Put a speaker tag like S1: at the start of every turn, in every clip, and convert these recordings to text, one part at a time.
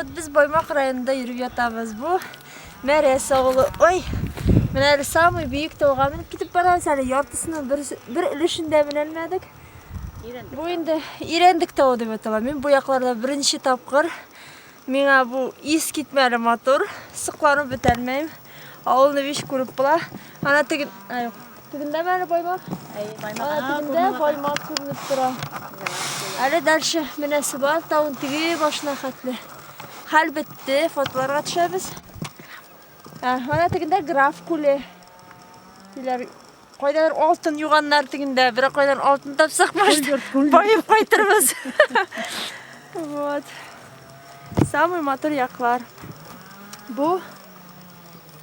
S1: Вот biz Boymak rayonunda yürüp yatamız bu. Meresi oğlu. Oy. Мен самый büyük tağ'a minip gidip baramız. Hani yartısının bir ülüşünde binelmedik. Bu indi irendik tağı деп аталам. Мен bu yaklarda birinci tapqır. Миңа bu is gitmeli motor. Sıklanıp bitermeyim. Ağılını biş kurup bula. Ana tigin... Yok. Tiginde mi Boymak? Tiginde Boymak kurulup dura. Әлі дальше мінесі бар. Тауын тіге başına қатлы. Хал бітті. Фотоларға түшеміз. Ана тігінде граф күлі. Қойдан алтын юғанлар тігінде. Бірақ қойдан алтын тапсақ башты. Байып қайтырмыз. Вот. Самый мотор яқлар. Bu.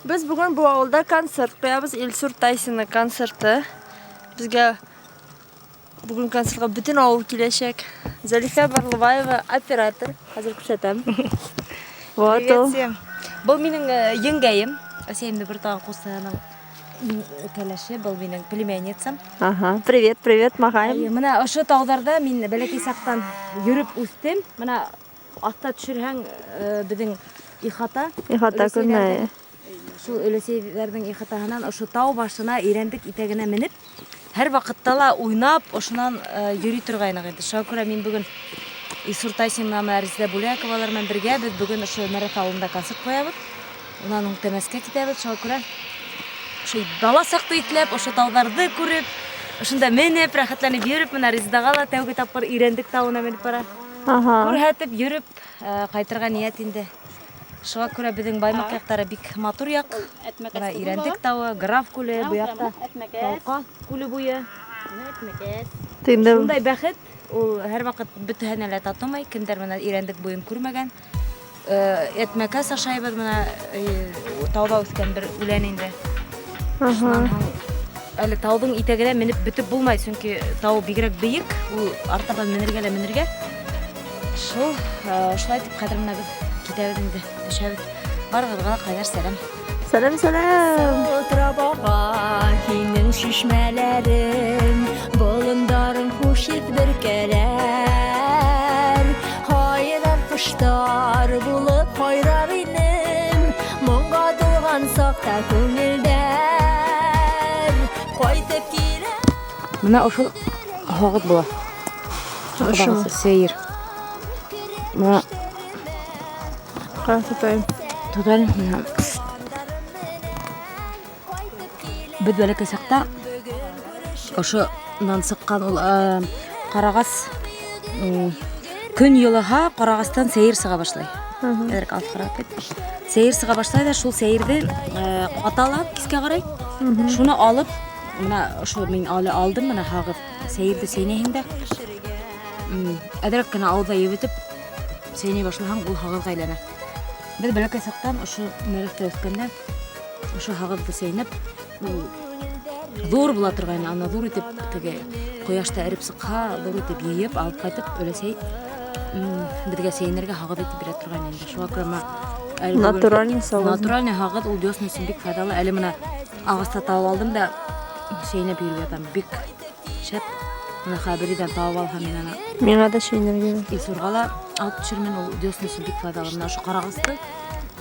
S1: Biz bugün bu avulda konsert qoyabız. Elsur Taysin'in konserti. Bizge bugün konsertga bütün avul kileşek. Zalife Barlıbayeva оператор. Hazır күрсәтәм. Вот.
S2: Привет всем. Бұл менің еңгәйім. Өсейімді бір тағы қосының кәләші. Бұл менің племянницам.
S1: Ага. Привет, мағайым.
S2: Мына ұшы таударда мен бәләкей сақтан жүріп өстім. Мына атта түшірген біздің ихата.
S1: Ихата күнне.
S2: Шул өлесейлердің ихатаһынан ұшы тау башына ирендік итәгенә мініп, һәр вакытта ла уйнап, ошынан йөри торгайнык инде. Шуңа күрә мин бүген Илсур Тайсин менән Резидә Бүләковалар белән бергә без бүген ошо Мәрәф авылында концерт куябыз. Унан уң Тәмәскә китәбез. Шуңа күрә ошо бала сакты итләп, ошо тауҙарҙы күреп, ошонда менеп, рәхәтләнеп йөрөп, менә Резидәгә ла тәүге тапкыр ирендек тауына менеп бара. Күрһәтеп йөрөп, кайтырга ният инде. Шуңа күрә безнең Баймак яктары бик матур як. Менә ирендек тауы, Граф күле, бу якта Талка күле буе. Шундай бәхет, ул һәр вакыт бөтәһенә лә татымай, кемдер менә ирендек буен күрмәгән. Әтмәкәс ашайбыз менә тауда үскән бер үлән инде. Әле тауның итәгенә менеп битеп булмай, чөнки тау бигрәк бийек, ул артабан менергә лә менергә. Шулай дип кадәр менә без китәбез инде, төшәбез. Барыгызга кайдар сәлам.
S1: Сәлам.
S3: Трабага һинең шишмәләрең, болындарың хуш ит беркәләр. Хайран кыштар булып кайрар инем, моңга тулган сакта күңелдәр. Кайтып килә.
S2: Менә ошол хагыт була. Ошо сәйер. Менә
S1: Тутайым.
S2: Менә Бед бәләкәй сакта ошонан сыккан ул карагас көн йылыха карагастан сәйер сыга башлай. Эрк алып карап кет. Сәйер сыга башлай да шул сәйерде каталап кискә карай. Шуны алып, менә ошо мин алдым менә хагып сәйерде сәйнәһендә. Әдерәк кенә алда ебетеп сәйнәй башлаһаң ул хагылга әйләнә. Бед бәләкәй сактан ошо Мәрәфтә үскәндә ошо хагылды сәйнәп зур була торган, аны зур итеп теге кояшта эреп сыкка, зур итеп йыйып алып кайтып өләсәй безгә сәйнәргә хагып итеп бирә торган инде. Шуңа күрә натуральный хагыт ул дёсны өчен бик файдалы. Әле менә агыста табып алдым да сәйнәп йөреп ятам. Бик шәп. Менә хәбәридән табып алган мин аны.
S1: Миңа да шәйнәргә.
S2: Илсурга ла алып төшермен, ул дёсны өчен бик файдалы. Менә шу карагызды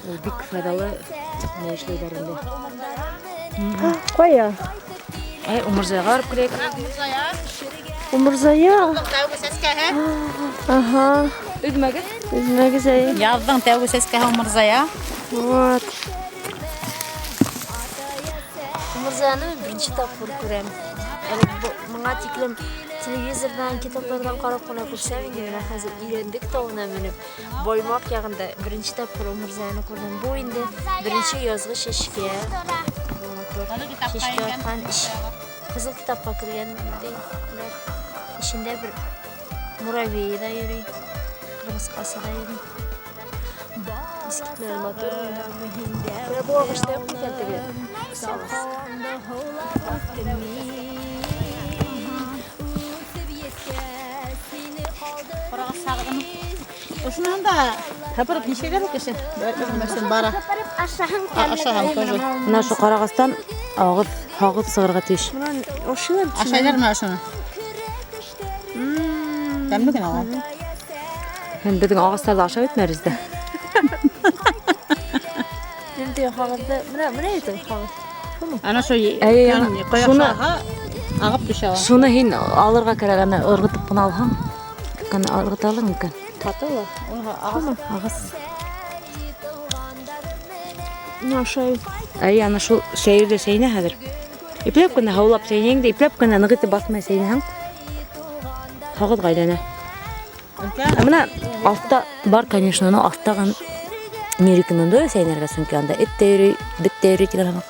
S2: ул бик файдалы не эшләйләр инде.
S1: Кая?
S2: Умырзайга барып кирәк.
S1: Умырзая. Ага. Үзмәгез әй.
S4: Яздың тәуге сәскә Умырзая.
S1: Вот. Умырзаяны беренче тапкыр күрәм. Моңа тиклем телевизордан, китаплардан карап кына күрсәм инде, менә хәзер ирендек тауына менеп, Баймак ягында беренче тапкыр Умырзаяны күрдем. Бу инде беренче язгы шешкә. Шешкә аткан иш. Кызыл китапка кергәндәй, ишендә бер муравей да йөри. Кырмыскасы да йөри. Искитләр мотор. Менә бу агышта юк икән теге.
S4: Карагас сагыдым. Ошонан да хәбәр нишәгә кеше. Мәсәлән бара. Ашаһын тоже.
S2: Менә шу карагастан хагып сыгырга тиеш.
S1: Ошылар.
S4: Ашайлармы ошоны? Тәмле генә ул.
S2: Һәм безнең агыстарда ашап бетмәрбез дә.
S1: diyor havada. Mene yeter havada.
S4: Ana şu
S2: Şunu-
S4: koyakşağa ağıp düşe var.
S2: Şunu hin alırga kerek ana ırgıtıp bunu alham. Kana ırgıta alır mıkan?
S4: Tatı var. Onu ağız.
S2: Ağız.
S1: Ne şey.
S2: Ay ana şu şehirde şeyine hazır. İplep kana havlap şeyin de iplep kana nıgıtı basma şeyine ham. Haqıt gaylana. Amına altta var, конечно, но altta kan Amerika'nın da şeylerge çünkü anda et değeri, bit değeri diyor ama.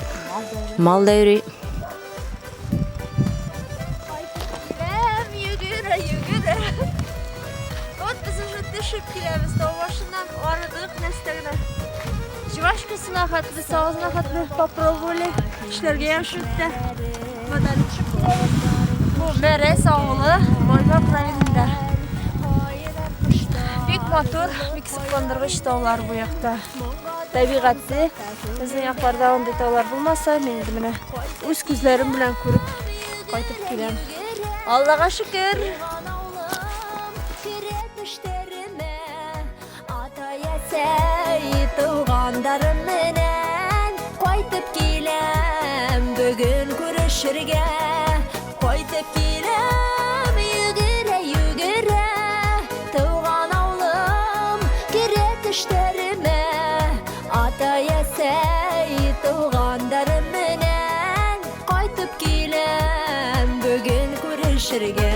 S2: Mal değeri.
S1: Yürüre yürüre. Вот biz уже düşüp giremiz. Dağ başından aradık nestegine. Жвачкасына хатты, сауызына хатты попробовали. İşlerge yaşıttı. Madan düşüp giremiz. Bu Meres ağılı Moyva rayonunda. Büyük motor, miksiplandırgıç dağlar bu yakta. Tabiatı, bizim yaklarda onday dağlar bulmasa, men de mine öz gözlerim bilen görüp qaytıp kelem. Allah'a şükür.
S3: Туғандарым менен қайтып келем бүгін күрешерге қайтып келем югіре югіре туған ауылым керек іштеріме ата есей туғандарым менен қайтып келем бүгін күрешерге